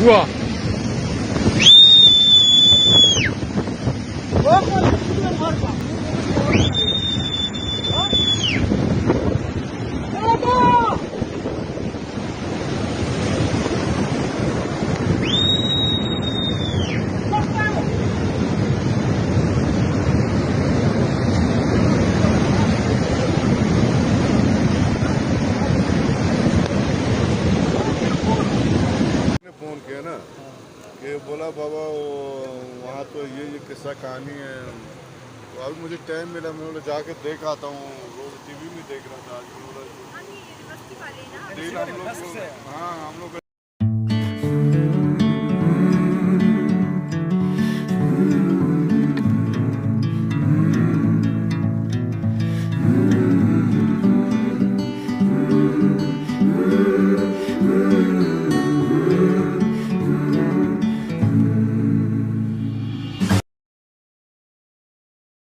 हुआ। Phone KIA ना कि बोला बाबा वो वहाँ तो ये किस्सा कहानी है। तो अभी मुझे टाइम मिला, मैं बोला जाके देख आता हूँ। रोज टीवी में देख रहा था आज। हम लोग हाँ, हम लोग